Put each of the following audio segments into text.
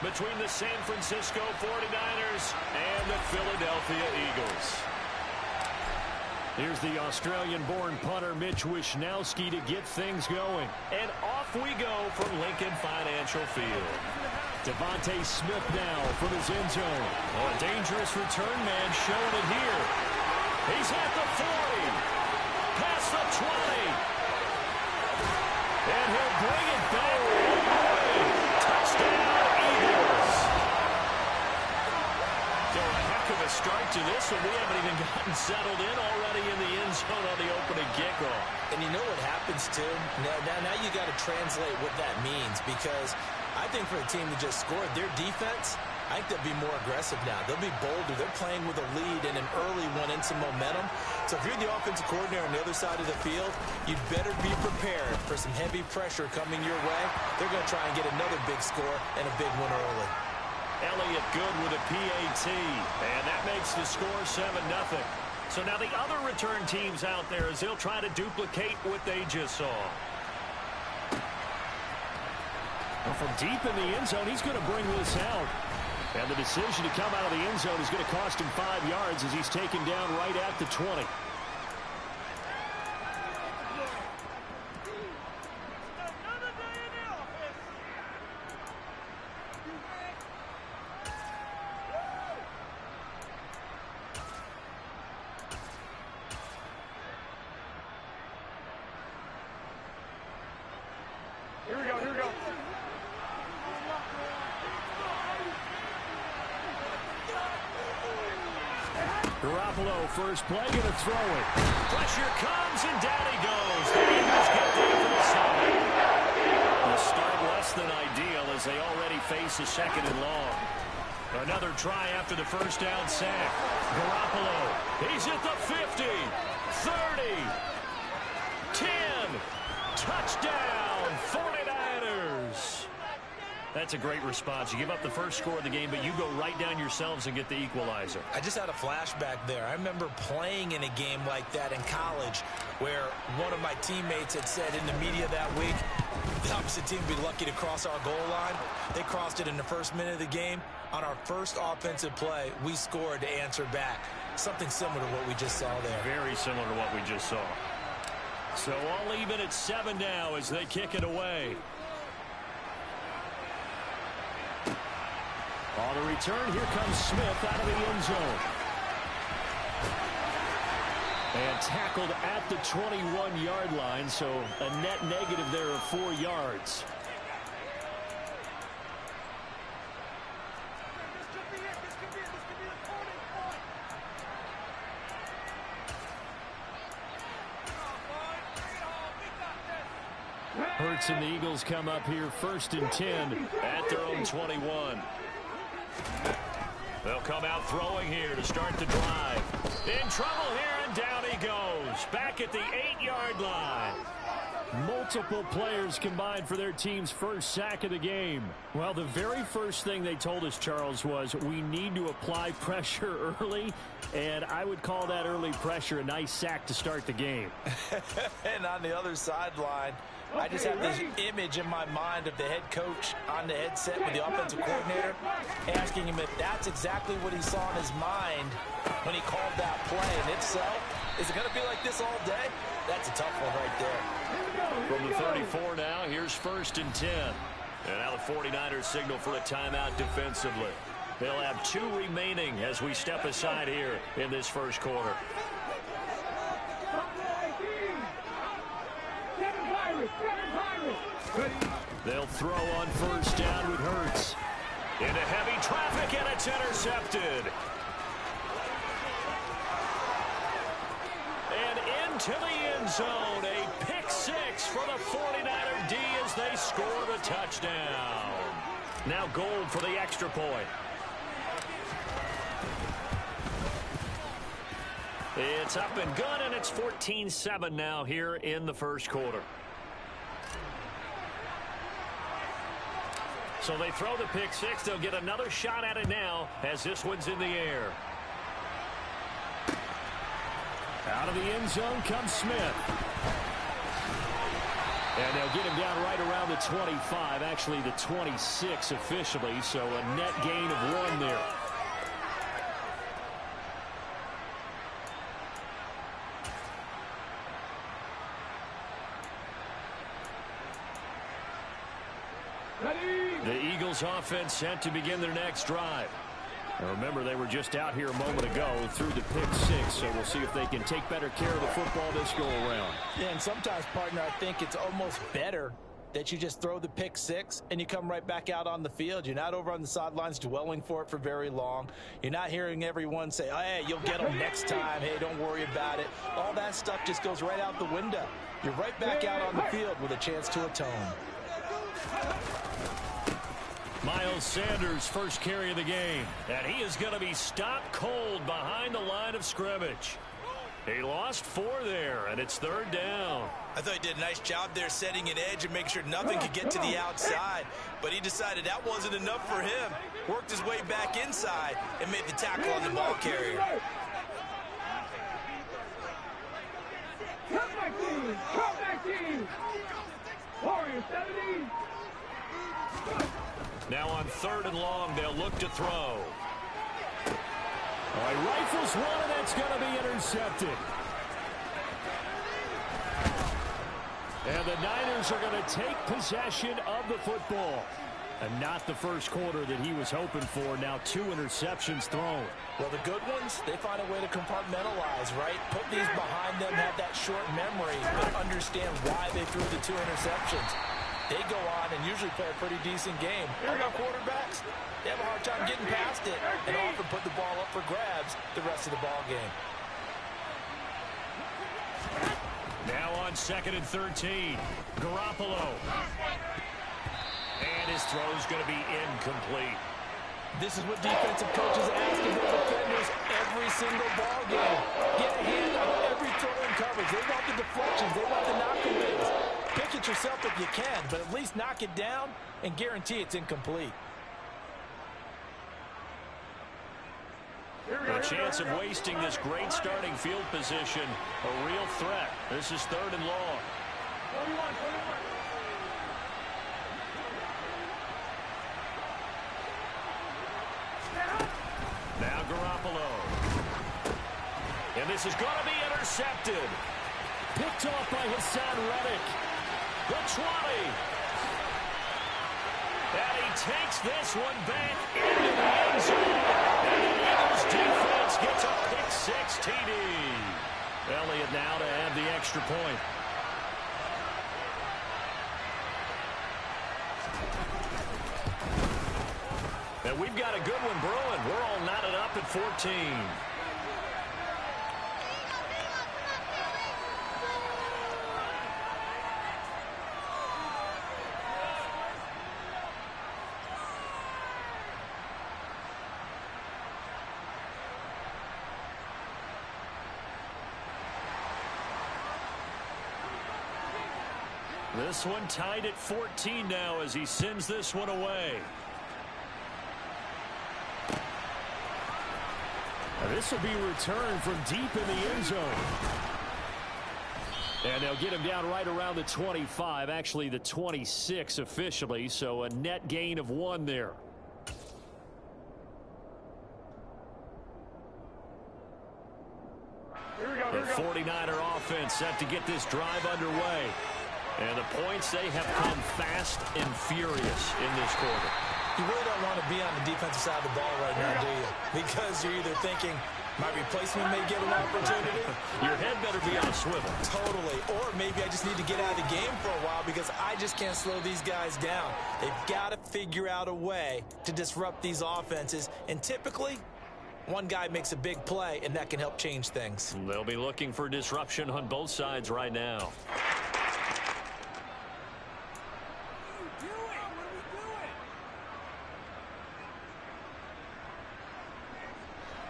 between the San Francisco 49ers and the Philadelphia Eagles. Here's the Australian-born punter Mitch Wishnowsky to get things going. And off we go from Lincoln Financial Field. Devontae Smith now from his end zone. Oh, a dangerous return man showing it here. He's at the 40. Past the 20. And he'll bring it back. Touchdown, Eagles. So a heck of a start to this one. We haven't even gotten settled in already in the end zone on the opening kickoff. And you know what happens, too? Now you got to translate what that means, because I think for the team that just scored, their defense, I think they'll be more aggressive now. They'll be bolder. They're playing with a lead and an early one and some momentum. So if you're the offensive coordinator on the other side of the field, you'd better be prepared for some heavy pressure coming your way. They're going to try and get another big score and a big one early. Elliott good with a PAT, and that makes the score 7-0. So now the other return teams out there as they'll try to duplicate what they just saw. Well, from deep in the end zone, he's going to bring this out. And the decision to come out of the end zone is going to cost him 5 yards as he's taken down right at the 20. Garoppolo, first play, going to throw it. Pressure comes, and down he goes. The Eagles get there for the side. The start less than ideal as they already face a second and long. Another try after the first down sack. Garoppolo, he's at the 50, 30, 10, touchdown, 49ers. That's a great response. You give up the first score of the game, but you go right down yourselves and get the equalizer. I just had a flashback there. I remember playing in a game like that in college where one of my teammates had said in the media that week, the opposite team would be lucky to cross our goal line. They crossed it in the first minute of the game. On our first offensive play, we scored to answer back. Something similar to what we just saw there. Very similar to what we just saw. So all even at 7 now as they kick it away. On the return, here comes Smith out of the end zone. And tackled at the 21-yard line, so a net negative there of 4 yards. Hurts and the Eagles come up here 1st and 10 at their own 21. They'll come out throwing here to start the drive. In trouble here, and down he goes. Back at the 8-yard line. Multiple players combined for their team's first sack of the game. Well, the very first thing they told us, Charles, was we need to apply pressure early, and I would call that early pressure a nice sack to start the game. And on the other sideline, I just have this image in my mind of the head coach on the headset with the offensive coordinator asking him if that's exactly what he saw in his mind when he called that play. And if so, is it going to be like this all day? That's a tough one right there. From the 34 now, here's 1st and 10. And now the 49ers signal for a timeout defensively. They'll have 2 remaining as we step aside here in this first quarter. They'll throw on 1st down with Hurts. Into heavy traffic, and it's intercepted. And into the end zone, a pick 6 for the 49er D as they score the touchdown. Now Gold for the extra point. It's up and good, and it's 14-7 now here in the first quarter. So they throw the pick 6. They'll get another shot at it now as this one's in the air. Out of the end zone comes Smith. And they'll get him down right around the 25, actually the 26 officially, so a net gain of 1 there. The Eagles offense set to begin their next drive. Now remember, they were just out here a moment ago through the pick 6, so we'll see if they can take better care of the football this go-around. Yeah, and sometimes, partner, I think it's almost better that you just throw the pick 6 and you come right back out on the field. You're not over on the sidelines dwelling for it for very long. You're not hearing everyone say, oh, hey, you'll get them next time. Hey, don't worry about it. All that stuff just goes right out the window. You're right back out on the field with a chance to atone. Miles Sanders' first carry of the game, and he is going to be stopped cold behind the line of scrimmage. He lost 4 there, and it's 3rd down. I thought he did a nice job there setting an edge and making sure nothing could get to the outside, but he decided that wasn't enough for him. Worked his way back inside and made the tackle on the ball carrier. Come back, team! Warriors 70! Now on 3rd and long, they'll look to throw. All right, rifles one, and that's going to be intercepted. And the Niners are going to take possession of the football. And not the first quarter that he was hoping for. Now 2 interceptions thrown. Well, the good ones, they find a way to compartmentalize, right? Put these behind them, have that short memory, but understand why they threw the 2 interceptions. They go on and usually play a pretty decent game. Other quarterbacks, they have a hard time getting past it and often put the ball up for grabs the rest of the ball game. Now on 2nd and 13, Garoppolo. And his throw's going to be incomplete. This is what defensive coaches ask of their defenders every single ball game. Get a hand on every throw in coverage. They want the deflections. They want the knockaways. Pick it yourself if you can, but at least knock it down and guarantee it's incomplete. A chance of wasting this great starting field position. A real threat. This is 3rd and long. Now Garoppolo. And this is going to be intercepted. Picked off by Hassan Reddick. The 20. And he takes this one back into the end zone. And the Eagles defense gets a pick 6 TD. Elliott now to add the extra point. And we've got a good one brewing. We're all knotted up at 14. This one tied at 14 now as he sends this one away. This will be returned from deep in the end zone. And they'll get him down right around the 25, actually the 26 officially, so a net gain of 1 there. The 49er offense set to get this drive underway. And the points, they have come fast and furious in this quarter. You really don't want to be on the defensive side of the ball right now, do you? Because you're either thinking, my replacement may get an opportunity. Your head better be on a swivel. Totally. Or maybe I just need to get out of the game for a while because I just can't slow these guys down. They've got to figure out a way to disrupt these offenses. And typically, one guy makes a big play, and that can help change things. They'll be looking for disruption on both sides right now.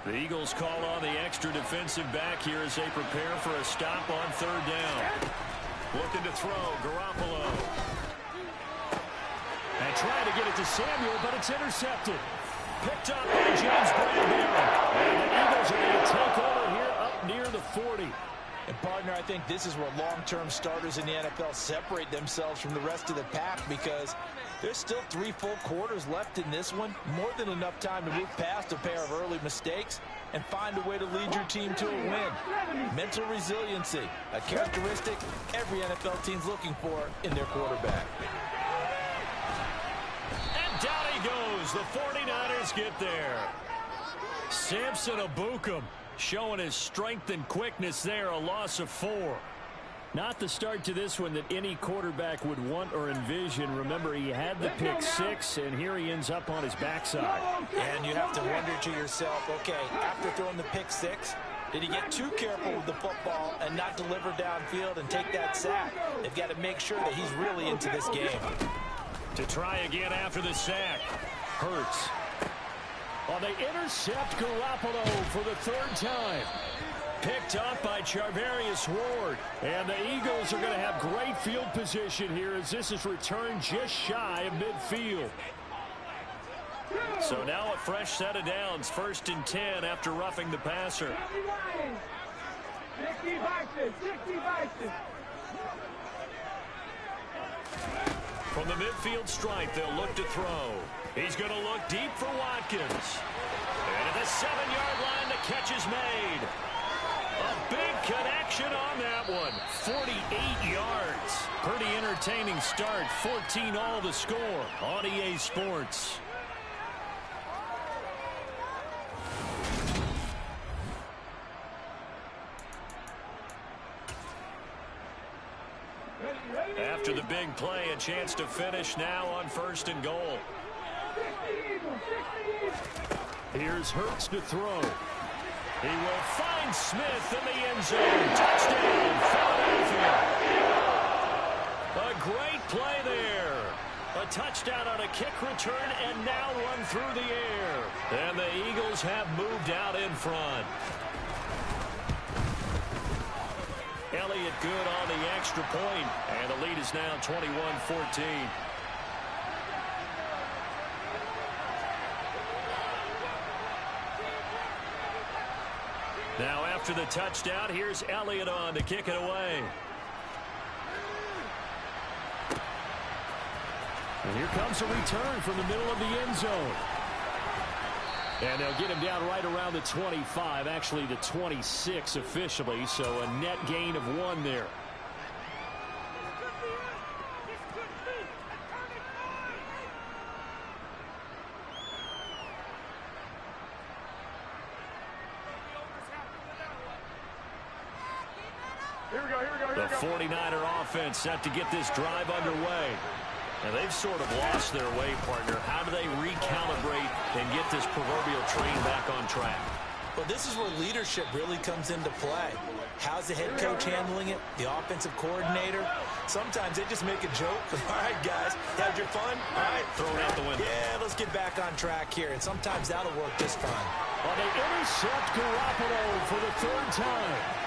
The Eagles call on the extra defensive back here as they prepare for a stop on 3rd down. Looking to throw, Garoppolo. And trying to get it to Samuel, but it's intercepted. Picked up by James Bradbury. And the Eagles are going to take over here up near the 40. And, partner, I think this is where long-term starters in the NFL separate themselves from the rest of the pack, because there's still 3 full quarters left in this one. More than enough time to move past a pair of early mistakes and find a way to lead your team to a win. Mental resiliency, a characteristic every NFL team's looking for in their quarterback. And down he goes. The 49ers get there. Samson Ebukam showing his strength and quickness there, a loss of 4. Not the start to this one that any quarterback would want or envision. Remember, he had the pick 6, and here he ends up on his backside. And you have to wonder to yourself, okay, after throwing the pick 6, did he get too careful with the football and not deliver downfield and take that sack? They've got to make sure that he's really into this game. To try again after the sack. Hurts. Well, they intercept Garoppolo for the 3rd time. Picked up by Charvarius Ward. And the Eagles are going to have great field position here as this is returned just shy of midfield. So now a fresh set of downs. 1st and 10 after roughing the passer. From the midfield stripe, they'll look to throw. He's going to look deep for Watkins. And at the 7-yard line, the catch is made. A big connection on that one. 48 yards. Pretty entertaining start. 14 all the score on EA Sports. After the big play, a chance to finish now on 1st and goal. Here's Hurts to throw. He will find Smith in the end zone. Touchdown, Philadelphia. A great play there. A touchdown on a kick return and now run through the air. And the Eagles have moved out in front. Elliott good on the extra point, and the lead is now 21-14. Now after the touchdown, here's Elliott on to kick it away. And here comes a return from the middle of the end zone. And they'll get him down right around the 25, actually the 26 officially, so a net gain of 1 there. The 49er offense set to get this drive underway. And they've sort of lost their way, partner. How do they recalibrate and get this proverbial train back on track? Well, this is where leadership really comes into play. How's the head coach handling it? The offensive coordinator? Sometimes they just make a joke. All right, guys, had your fun? All right, throw it out the window. Yeah, let's get back on track here. And sometimes that'll work just fine. Well, they intercept Garoppolo for the 3rd time.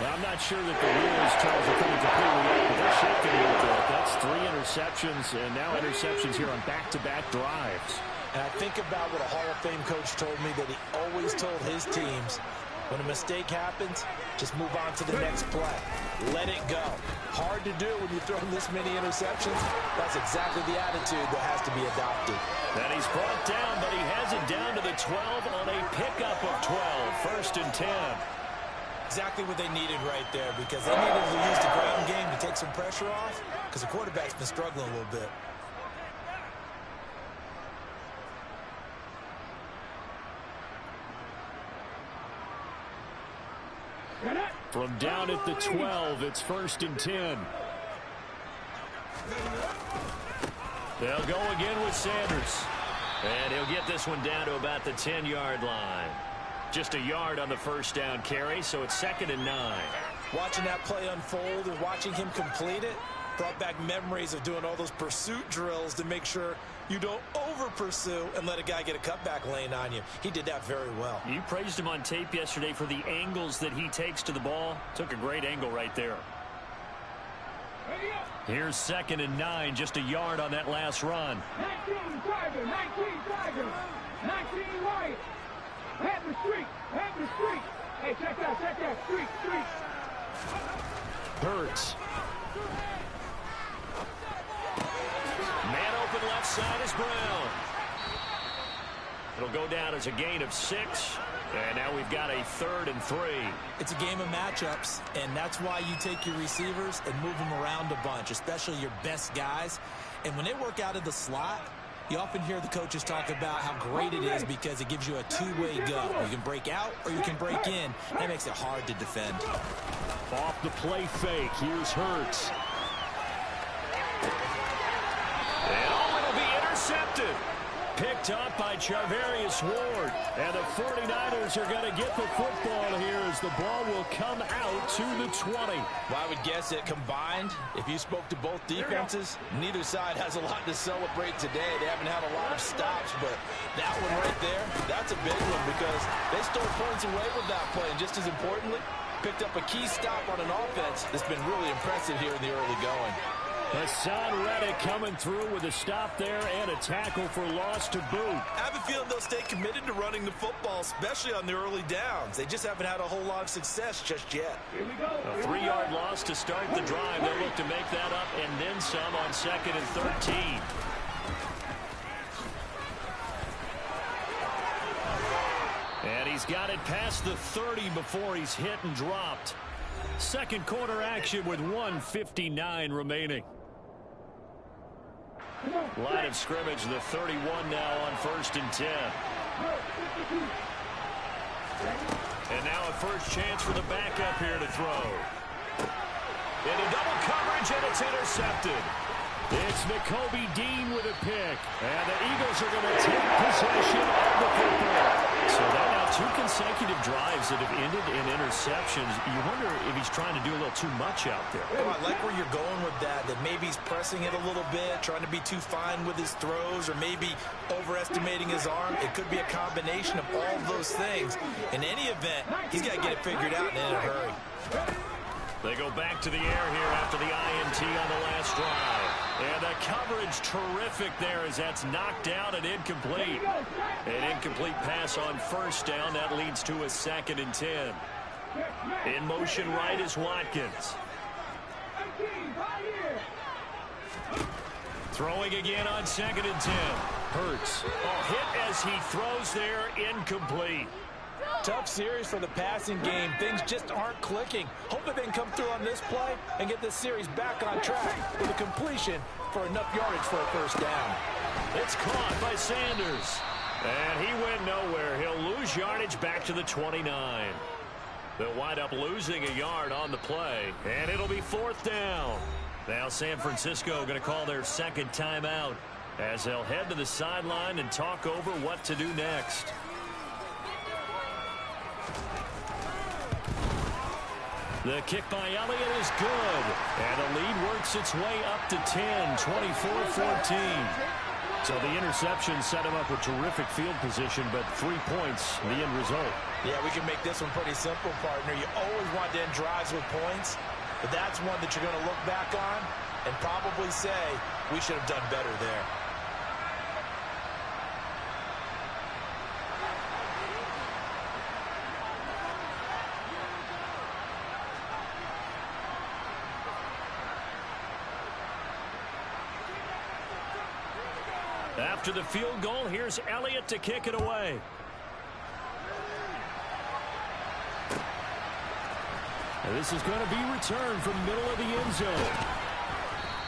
I'm not sure that the Wheels Charles are coming completely out, but they're shaking a little bit. That's 3 interceptions, and now interceptions here on back-to-back drives. And I think about what a Hall of Fame coach told me, that he always told his teams, when a mistake happens, just move on to the next play. Let it go. Hard to do when you're throwing this many interceptions. That's exactly the attitude that has to be adopted. And he's brought down, but he has it down to the 12 on a pickup of 12. 1st and 10. Exactly what they needed right there, because they needed to use the ground game to take some pressure off, because the quarterback's been struggling a little bit. From down at the 12, it's 1st and 10. They'll go again with Sanders. And he'll get this one down to about the 10-yard line. Just a yard on the 1st down carry, so it's 2nd and 9. Watching that play unfold and watching him complete it brought back memories of doing all those pursuit drills to make sure you don't over-pursue and let a guy get a cutback lane on you. He did that very well. You praised him on tape yesterday for the angles that he takes to the ball. Took a great angle right there. Here's 2nd and 9, just a yard on that last run. 19 Tiger, 19 Tiger, 19 White. Have the streak. Have the streak. Hey, check that. Check that. Streak. Streak. Hurts. Man open left side is Brown. It'll go down as a gain of 6. And now we've got a 3rd and 3. It's a game of matchups, and that's why you take your receivers and move them around a bunch, especially your best guys. And when they work out of the slot, you often hear the coaches talk about how great it is because it gives you a two-way go. You can break out or you can break in. That makes it hard to defend. Off the play fake. Here's Hurts. And it'll be intercepted. Picked up by Charvarius Ward. And the 49ers are going to get the football here as the ball will come out to the 20. Well, I would guess that combined, if you spoke to both defenses, neither side has a lot to celebrate today. They haven't had a lot of stops, but that one right there, that's a big one because they stole points away with that play. And just as importantly, picked up a key stop on an offense that's been really impressive here in the early going. Hassan Reddick coming through with a stop there and a tackle for loss to boot. I have a feeling they'll stay committed to running the football, especially on the early downs. They just haven't had a whole lot of success just yet. A 3-yard loss to start the drive. They'll look to make that up and then some on 2nd and 13. And he's got it past the 30 before he's hit and dropped. Second quarter action with 1:59 remaining. Line of scrimmage, the 31 now on 1st and 10. And now a first chance for the backup here to throw. Into double coverage, and it's intercepted. It's Nakobe Dean with a pick. And the Eagles are going to take possession of the football. So that now 2 consecutive drives that have ended in interceptions. You wonder if he's trying to do a little too much out there. Oh, I like where you're going with that maybe he's pressing it a little bit, trying to be too fine with his throws, or maybe overestimating his arm. It could be a combination of all those things. In any event, he's got to get it figured out in a hurry. They go back to the air here after the INT on the last drive. And the coverage terrific there as that's knocked out and incomplete. An incomplete pass on first down. That leads to a 2nd and 10. In motion right is Watkins. Throwing again on 2nd and 10. Hurts. Hit as he throws there, incomplete. Tough series for the passing game. Things just aren't clicking. Hopefully they can come through on this play and get this series back on track with a completion for enough yardage for a first down. It's caught by Sanders. And he went nowhere. He'll lose yardage back to the 29. They'll wind up losing a yard on the play. And it'll be 4th down. Now San Francisco going to call their 2nd timeout as they'll head to the sideline and talk over what to do next. The kick by Elliott is good. And the lead works its way up to 10, 24-14. So the interception set him up with terrific field position, but 3 points, the end result. Yeah, we can make this one pretty simple, partner. You always want to end drives with points, but that's one that you're going to look back on and probably say, we should have done better there. After the field goal, here's Elliott to kick it away. And this is going to be returned from middle of the end zone.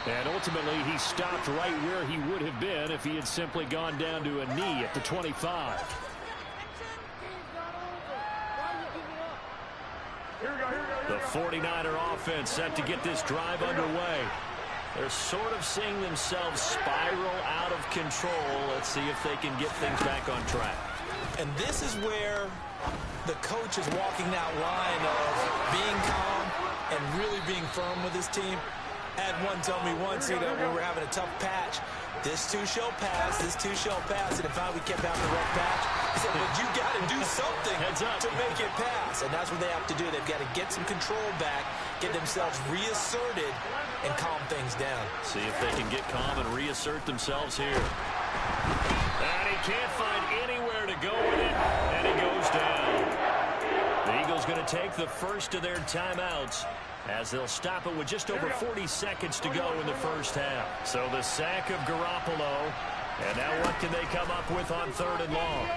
And ultimately, he stopped right where he would have been if he had simply gone down to a knee at the 25. The 49er offense set to get this drive underway. They're sort of seeing themselves spiral out of control. Let's see if they can get things back on track. And this is where the coach is walking that line of being calm and really being firm with his team. Had one tell me once, when we were having a tough patch, this too shall pass, this too shall pass. And if we kept having a rough patch, he said, but you got to do something to make it pass. And that's what they have to do. They've got to get some control back, get themselves reasserted, and calm things down. See if they can get calm and reassert themselves here. And he can't find anywhere to go with it. And he goes to take the first of their timeouts as they'll stop it with just over 40 seconds to go in the first half. So the sack of Garoppolo. And now what can they come up with on 3rd and long?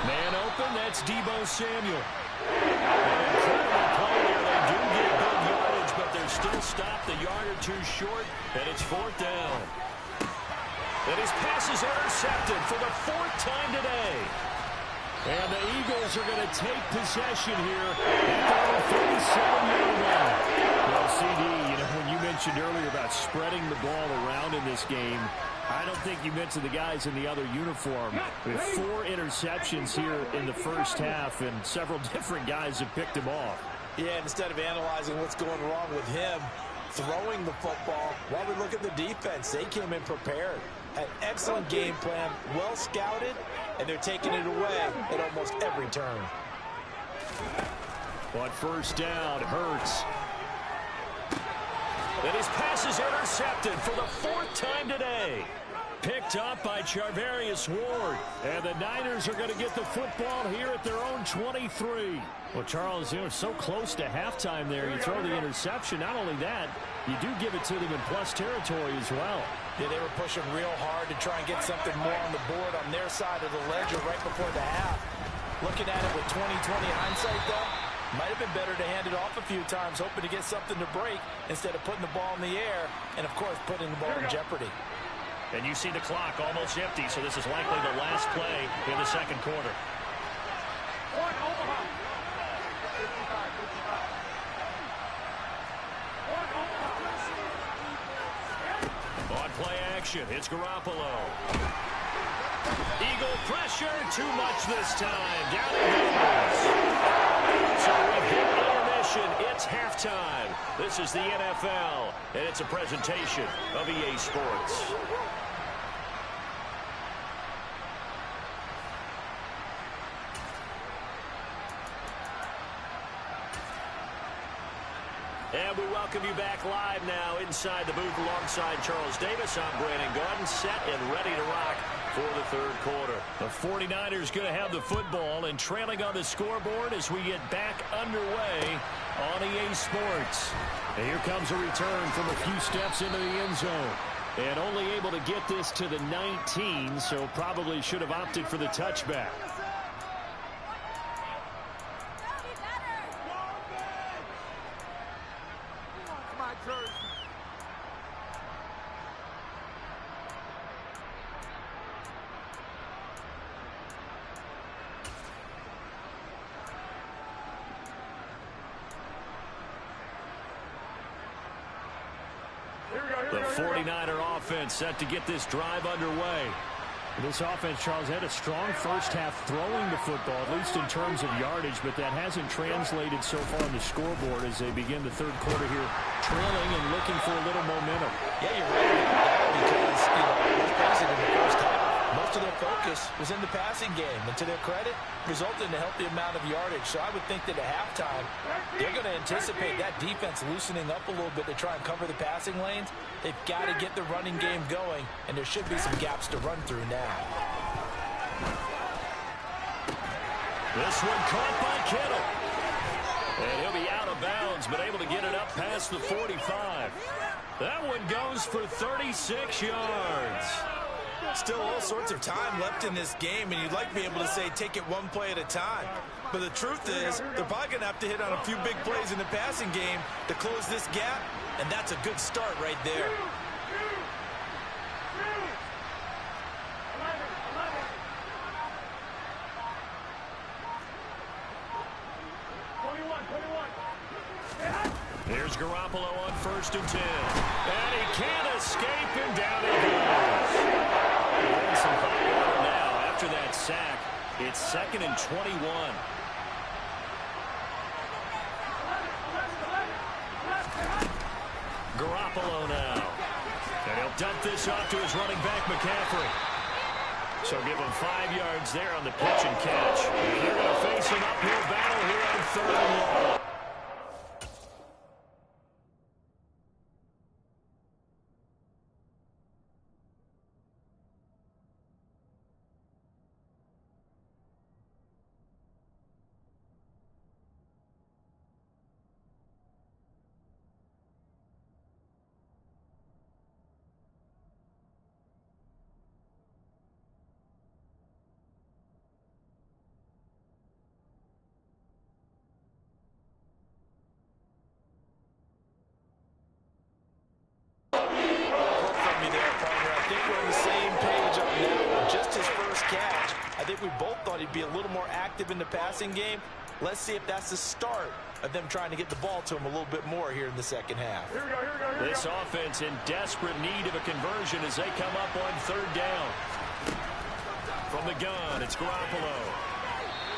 Man open, that's Deebo Samuel. An incredible play there. They do get good yardage, but they're still stopped a yard or two short, and it's 4th down. And his pass is intercepted for the 4th time today. And the Eagles are going to take possession here at their own 37-yard line. Well, CD, when you mentioned earlier about spreading the ball around in this game, I don't think you mentioned the guys in the other uniform. With 4 interceptions here in the first half, and several different guys have picked him off. Yeah, instead of analyzing what's going wrong with him throwing the football, while we look at the defense, they came in prepared. An excellent game plan, well scouted, and they're taking it away at almost every turn. On 1st down, Hurts. And his pass is intercepted for the 4th time today. Picked up by Charvarius Ward. And the Niners are going to get the football here at their own 23. Well, Charles, so close to halftime there. You throw the interception. Not only that, you do give it to them in plus territory as well. Yeah, they were pushing real hard to try and get something more on the board on their side of the ledger right before the half. Looking at it with 20/20 hindsight, though, might have been better to hand it off a few times, hoping to get something to break instead of putting the ball in the air and, of course, putting the ball in jeopardy. And you see the clock almost empty, so this is likely the last play in the 2nd quarter. On play action, it's Garoppolo. Eagle pressure, too much this time. Down he goes. So we've hit intermission. It's halftime. This is the NFL, and it's a presentation of EA Sports. And we welcome you back live now inside the booth alongside Charles Davis. I'm Brandon Gordon, set and ready to rock for the 3rd quarter. The 49ers going to have the football and trailing on the scoreboard as we get back underway on EA Sports. And here comes a return from a few steps into the end zone. And only able to get this to the 19, so probably should have opted for the touchback. The 49er offense set to get this drive underway. This offense, Charles, had a strong first half throwing the football, at least in terms of yardage, but that hasn't translated so far on the scoreboard as they begin the 3rd quarter here, trailing and looking for a little momentum. Yeah, you're right about that because, let's face it, in the first half, most of their focus was in the passing game, and to their credit, resulted in a healthy amount of yardage. So I would think that at halftime, they're going to anticipate that defense loosening up a little bit to try and cover the passing lanes. They've got to get the running game going, and there should be some gaps to run through now. This one caught by Kittle. And he'll be out of bounds, but able to get it up past the 45. That one goes for 36 yards. Still all sorts of time left in this game, and you'd like to be able to say take it one play at a time. But the truth is, they're probably going to have to hit on a few big plays in the passing game to close this gap, and that's a good start right there. Here's Garoppolo on 1st and 10. And he can't escape, and down he goes. And some hot water now after that sack. It's 2nd and 21. Garoppolo now. And he'll dump this off to his running back, McCaffrey. So give him 5 yards there on the pitch and catch. And they're going to face an uphill battle here on 3rd and long. thought he'd be a little more active in the passing game. Let's see if that's the start of them trying to get the ball to him a little bit more here in the second half. This offense in desperate need of a conversion as they come up on third down. From the gun, it's Garoppolo.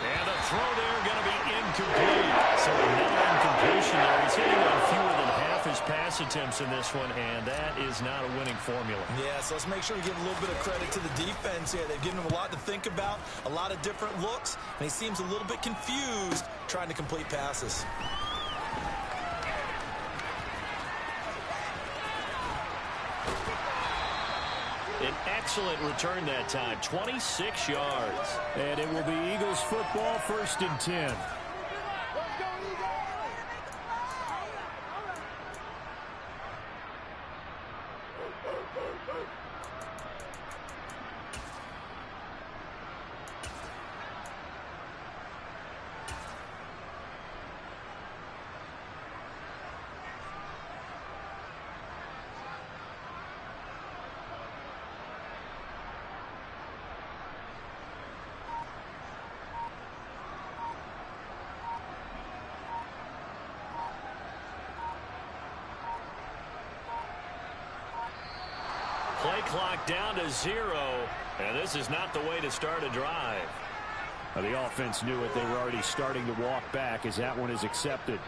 And the throw there going to be incomplete. So another incompletion there. He's hitting on fewer than half his pass attempts in this one, and that is not a winning formula. Yeah, so let's make sure we give a little bit of credit to the defense here. They've given him a lot to think about, a lot of different looks, and he seems a little bit confused trying to complete passes. An excellent return that time, 26 yards. And it will be Eagles football, 1st and 10. Play clock down to 0, and this is not the way to start a drive. The offense knew it. They were already starting to walk back as that one is accepted.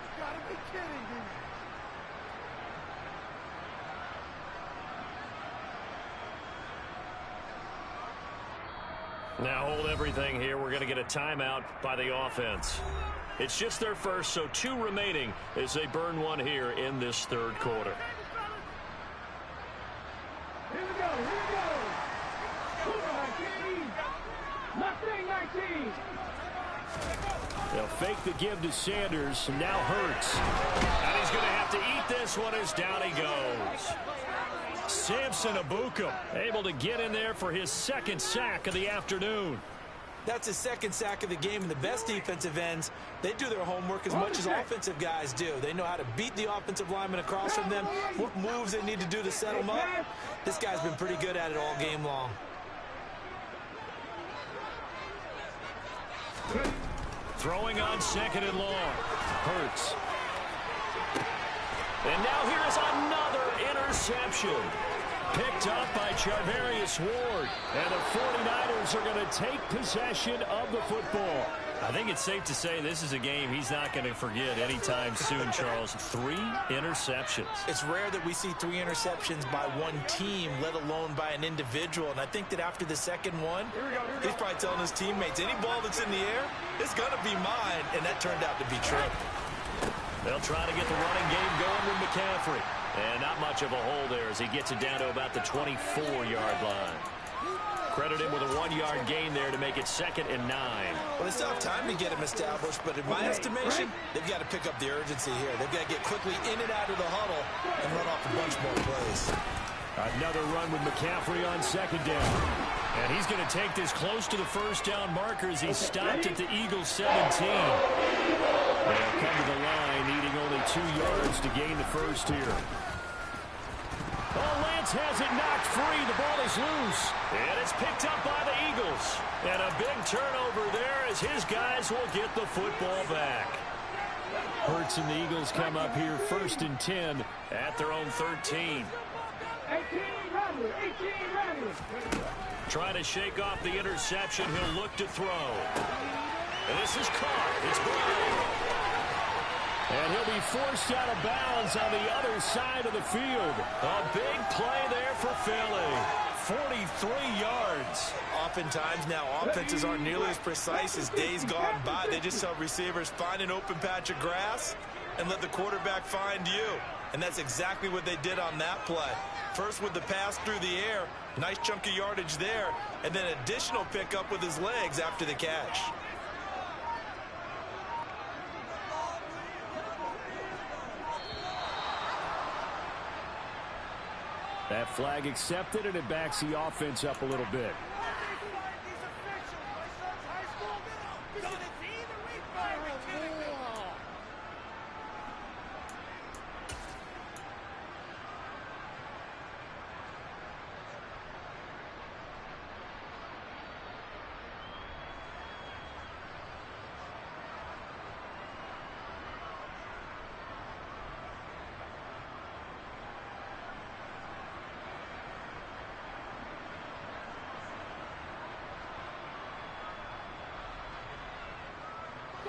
Now hold everything here. We're going to get a timeout by the offense. It's just their first, so 2 remaining as they burn one here in this third quarter. Here we go, here we go. Mustang 19. They'll fake the give to Sanders, and now Hurts. And he's going to have to eat this one as down he goes. Samson Abukum able to get in there for his 2nd sack of the afternoon. That's his 2nd sack of the game, and the best defensive ends, they do their homework as much as offensive guys do. They know how to beat the offensive lineman across from them, what moves they need to do to set them up. This guy's been pretty good at it all game long. Throwing on 2nd and long. Hurts. And now here's another interception. Picked up by Charvarius Ward. And the 49ers are going to take possession of the football. I think it's safe to say this is a game he's not going to forget anytime soon, Charles. 3 interceptions. It's rare that we see 3 interceptions by one team, let alone by an individual. And I think that after the second one, he's probably telling his teammates, any ball that's in the air, it's going to be mine. And that turned out to be true. They'll try to get the running game going with McCaffrey. And not much of a hole there as he gets it down to about the 24-yard line. Credit him with a 1-yard gain there to make it 2nd and 9. Well, they still have time to get him established, but in my estimation, they've got to pick up the urgency here. They've got to get quickly in and out of the huddle and run off a bunch more plays. Another run with McCaffrey on 2nd down. And he's going to take this close to the 1st down marker as he stopped at the Eagles 17. They'll come to the line, needing only 2 yards to gain the first here. Oh, Lance has it knocked free. The ball is loose. And it's picked up by the Eagles. And a big turnover there as his guys will get the football back. Hurts and the Eagles come up here 1st and 10 at their own 13. 18 runners. Trying to shake off the interception. He'll look to throw. And this is caught. It's Brown. And he'll be forced out of bounds on the other side of the field. A big play there for Philly. 43 yards. Oftentimes now offenses aren't nearly as precise as days gone by. They just tell receivers, find an open patch of grass and let the quarterback find you. And that's exactly what they did on that play. First with the pass through the air, nice chunk of yardage there, and then additional pickup with his legs after the catch. That flag accepted, and it backs the offense up a little bit.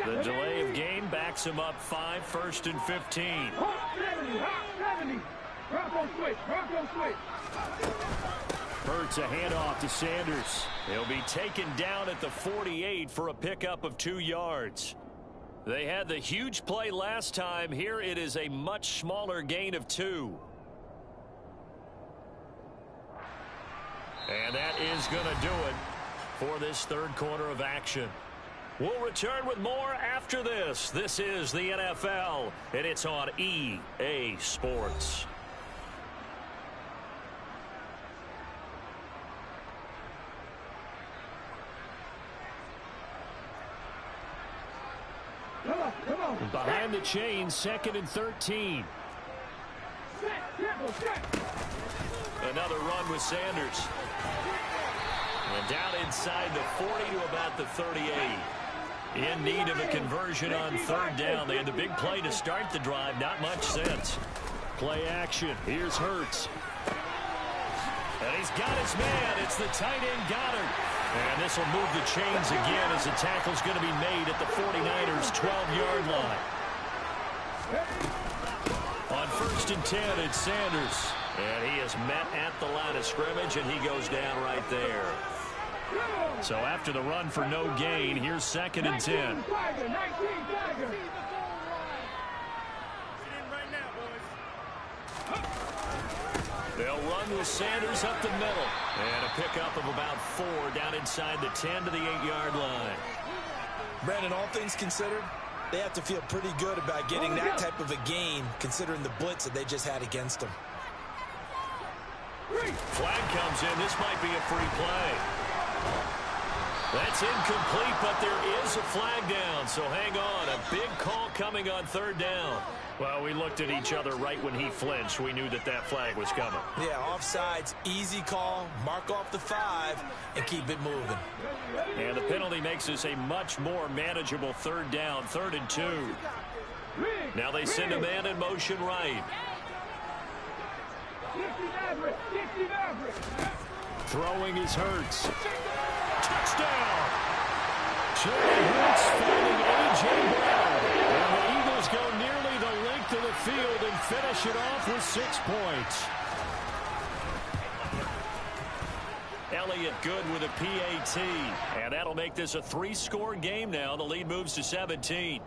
The delay of game backs him up 5, 1st and 15. Hot 70, hot 70. Bronco switch, Bronco switch. Hurts a handoff to Sanders. He'll be taken down at the 48 for a pickup of 2 yards. They had the huge play last time. Here it is a much smaller gain of 2. And that is going to do it for this third quarter of action. We'll return with more after this. This is the NFL, and it's on EA Sports. Come on. Behind the chain, 2nd and 13. Another run with Sanders. And down inside the 40 to about the 38. In need of a conversion on 3rd down. They had the big play to start the drive. Not much sense. Play action. Here's Hurts. And he's got his man. It's the tight end Goddard. And this will move the chains again as the tackle's going to be made at the 49ers' 12-yard line. On 1st and 10, it's Sanders. And he is met at the line of scrimmage, and he goes down right there. So after the run for no gain, here's 2nd and 10. They'll run with Sanders up the middle. And a pickup of about 4 down inside the 10 to the 8-yard line. Brandon, all things considered, they have to feel pretty good about getting that type of a gain, considering the blitz that they just had against them. Flag comes in. This might be a free play. That's incomplete, but there is a flag down, so hang on. A big call coming on 3rd down. Well, we looked at each other right when he flinched. We knew that that flag was coming. Yeah, offsides, easy call, mark off the 5, and keep it moving. And the penalty makes this a much more manageable 3rd down, 3rd and 2. Now they send a man in motion right. Throwing is Hurts. Touchdown! Jalen Hurts finding A.J. Brown. And the Eagles go nearly the length of the field and finish it off with 6 points. Elliott good with a PAT. And that'll make this a 3-score game now. The lead moves to 17.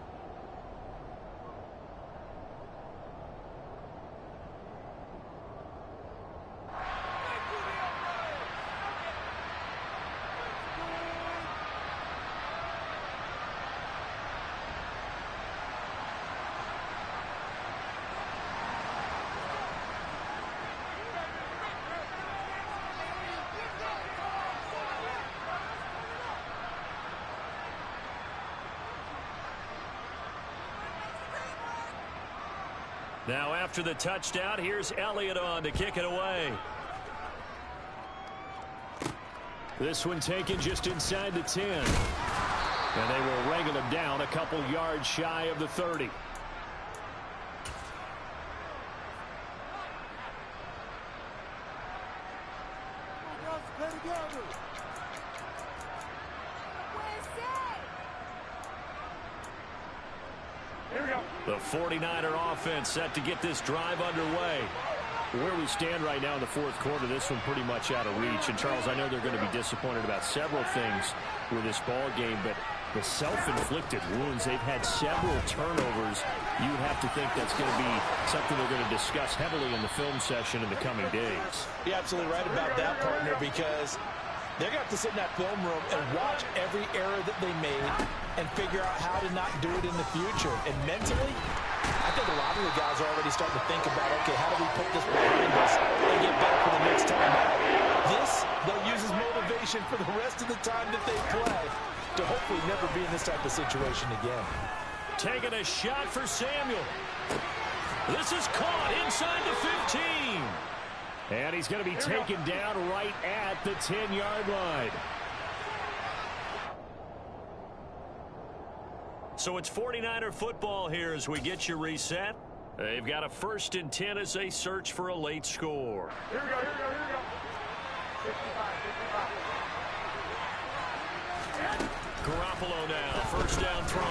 Now after the touchdown, here's Elliott on to kick it away. This one taken just inside the 10. And they will wrangle him down a couple yards shy of the 30. The 49er offense set to get this drive underway. Where we stand right now in the 4th quarter, this one pretty much out of reach. And, Charles, I know they're going to be disappointed about several things with this ball game, but the self-inflicted wounds, they've had several turnovers. You would have to think that's going to be something they're going to discuss heavily in the film session in the coming days. You're absolutely right about that, partner, because they're going to have to sit in that film room and watch every error that they made and figure out how to not do it in the future. And mentally, I think a lot of the guys are already starting to think about, okay, how do we put this behind us and get better for the next time out? This, they'll use as motivation for the rest of the time that they play to hopefully never be in this type of situation again. Taking a shot for Samuel. This is caught inside the 15. And he's going to be taken down right at the 10-yard line. So it's 49er football here as we get you reset. They've got a 1st and 10 as they search for a late score. Here we go. 55. Garoppolo now, first down throw.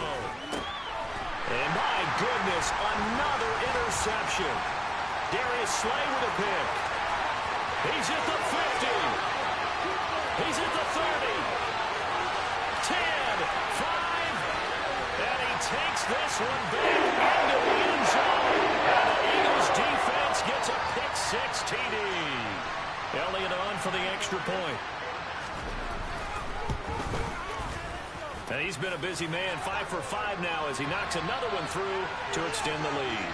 And my goodness, another interception. Darius Slay with a pick. He's at the 50. He's at the 30. 10, 5. And he takes this one back into the end zone. And the Eagles defense gets a pick-6 TD. Elliott on for the extra point. And he's been a busy man, 5 for 5 now as he knocks another one through to extend the lead.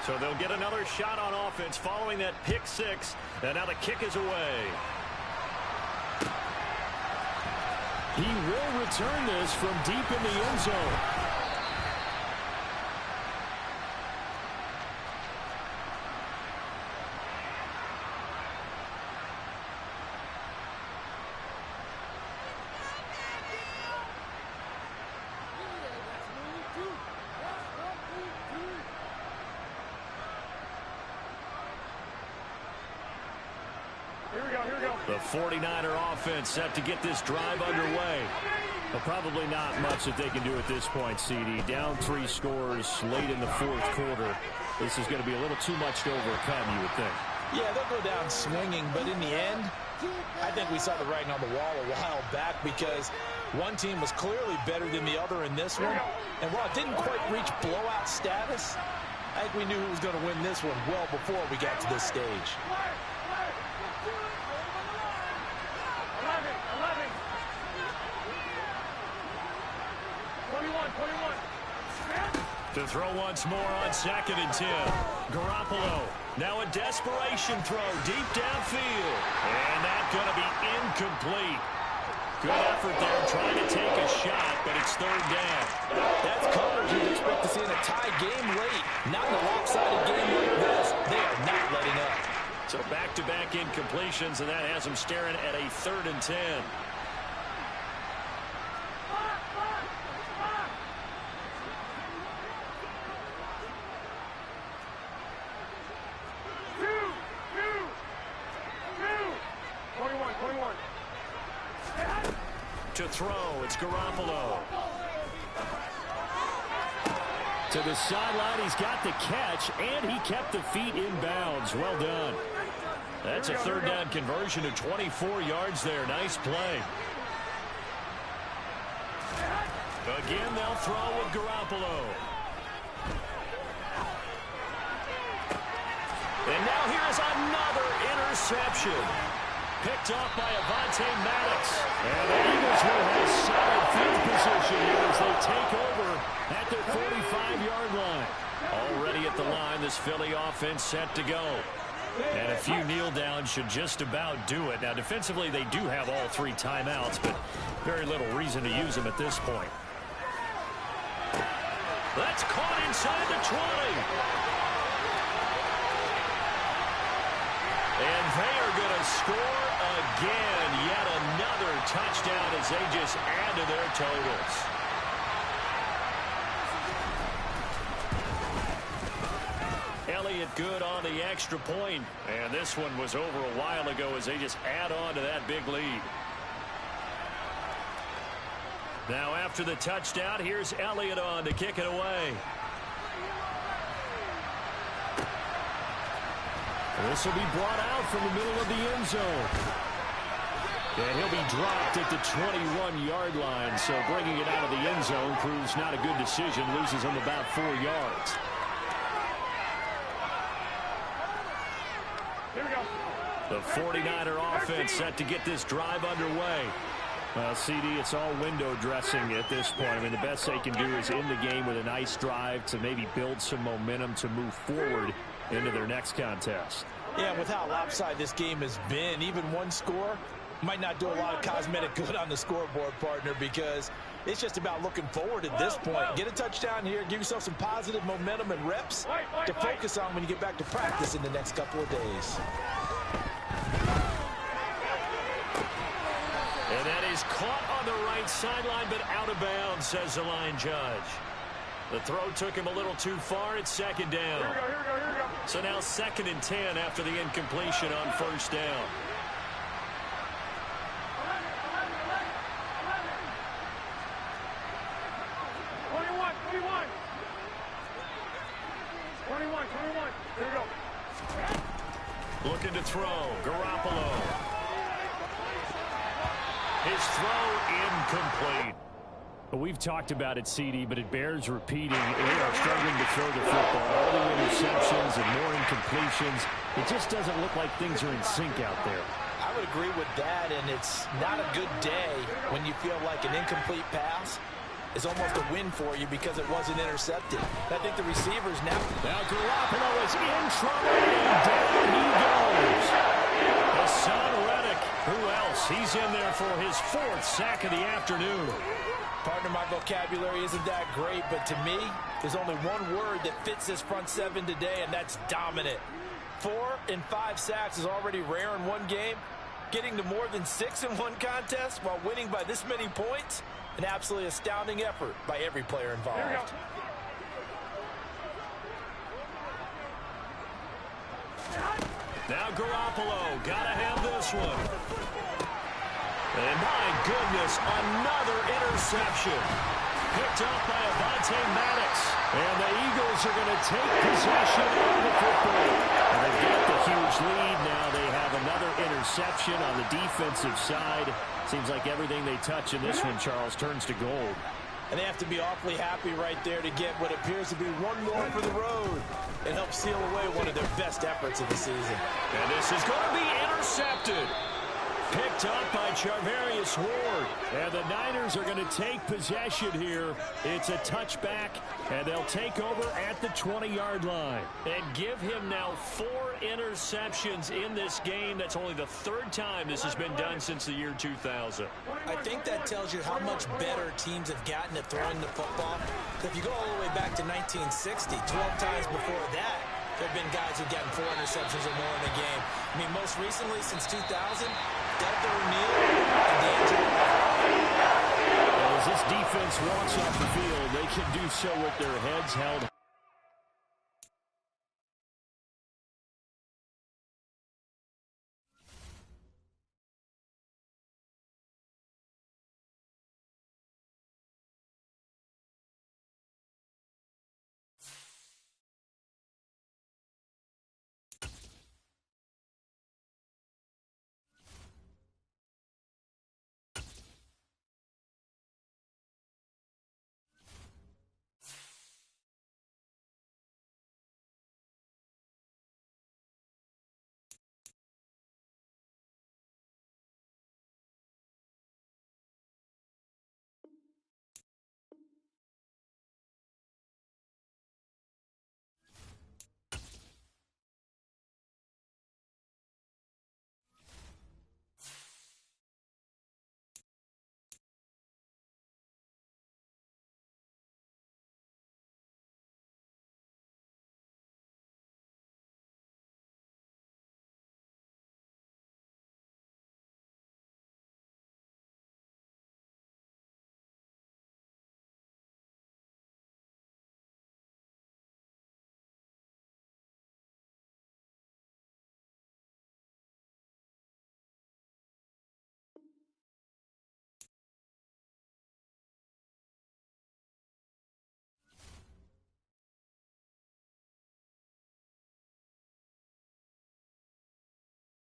So they'll get another shot on offense following that pick-6. And now the kick is away. He will return this from deep in the end zone. The 49er offense set to get this drive underway. But probably not much that they can do at this point, CD. Down 3 scores late in the 4th quarter. This is going to be a little too much to overcome, you would think. Yeah, they'll go down swinging, but in the end, I think we saw the writing on the wall a while back because one team was clearly better than the other in this one. And while it didn't quite reach blowout status, I think we knew who was going to win this one well before we got to this stage. 21. To throw once more on 2nd and 10. Garoppolo. Now a desperation throw deep downfield. And that's going to be incomplete. Good effort there trying to take a shot, but it's 3rd down. That's coverage you'd expect to see in a tie game late. Not in a lopsided game like this. They are not letting up. So back-to-back incompletions, and that has them staring at a 3rd and 10. To throw, it's Garoppolo. To the sideline, he's got the catch, and he kept the feet in bounds. Well done. That's a 3rd down conversion of 24 yards there. Nice play. Again, they'll throw with Garoppolo. And now here's another interception. Picked off by Avonte Maddox. And the Eagles will have solid field position here as they take over at their 45-yard line. Already at the line, this Philly offense set to go. And a few kneel downs should just about do it. Now, defensively, they do have all 3 timeouts, but very little reason to use them at this point. That's caught inside the 20. And they are going to score again. Yet another touchdown as they just add to their totals. Elliott good on the extra point. And this one was over a while ago as they just add on to that big lead. Now after the touchdown, here's Elliott on to kick it away. This will be brought out from the middle of the end zone. And he'll be dropped at the 21-yard line. So bringing it out of the end zone proves not a good decision. Loses him about 4 yards. Here we go. The 49er offense set to get this drive underway. CD, it's all window dressing at this point. I mean, the best they can do is end the game with a nice drive to maybe build some momentum to move forward into their next contest. Yeah, with how lopsided this game has been, even one score might not do a lot of cosmetic good on the scoreboard, partner, because it's just about looking forward at this point. Get a touchdown here, give yourself some positive momentum and reps to focus on when you get back to practice in the next couple of days. And that is caught on the right sideline, but out of bounds, says the line judge. The throw took him a little too far. It's 2nd down. Here we go. So now 2nd and 10 after the incompletion on 1st down. 21. Here we go. Looking to throw. Garoppolo. His throw incomplete. We've talked about it, CD, but it bears repeating. They are struggling to throw the football. All the interceptions and more incompletions. It just doesn't look like things are in sync out there. I would agree with that, and it's not a good day when you feel like an incomplete pass is almost a win for you because it wasn't intercepted. I think the receivers now... Now Garoppolo is in trouble, and down he goes. Hassan Reddick, who else? He's in there for his 4th sack of the afternoon. Partner, my vocabulary isn't that great, but to me, there's only one word that fits this front 7 today, and that's dominant. 4 and 5 sacks is already rare in one game. Getting to more than 6 in one contest while winning by this many points, an absolutely astounding effort by every player involved. Here we go. Now Garoppolo, gotta have this one. And my goodness, another interception. Picked up by Avonte Maddox. And the Eagles are going to take possession of the football. And they've got the huge lead. Now they have another interception on the defensive side. Seems like everything they touch in this one, Charles, turns to gold. And they have to be awfully happy right there to get what appears to be one more for the road and help seal away one of their best efforts of the season. And this is going to be intercepted. Picked up by Charvarius Ward. And the Niners are going to take possession here. It's a touchback, and they'll take over at the 20-yard line. And give him now 4 interceptions in this game. That's only the 3rd time this has been done since the year 2000. I think that tells you how much better teams have gotten at throwing the football. If you go all the way back to 1960, 12 times before that, there have been guys who've gotten 4 interceptions or more in a game. I mean, most recently, since 2000, Delta O'Neal and D'Angelo. As this defense walks off the field, they can do so with their heads held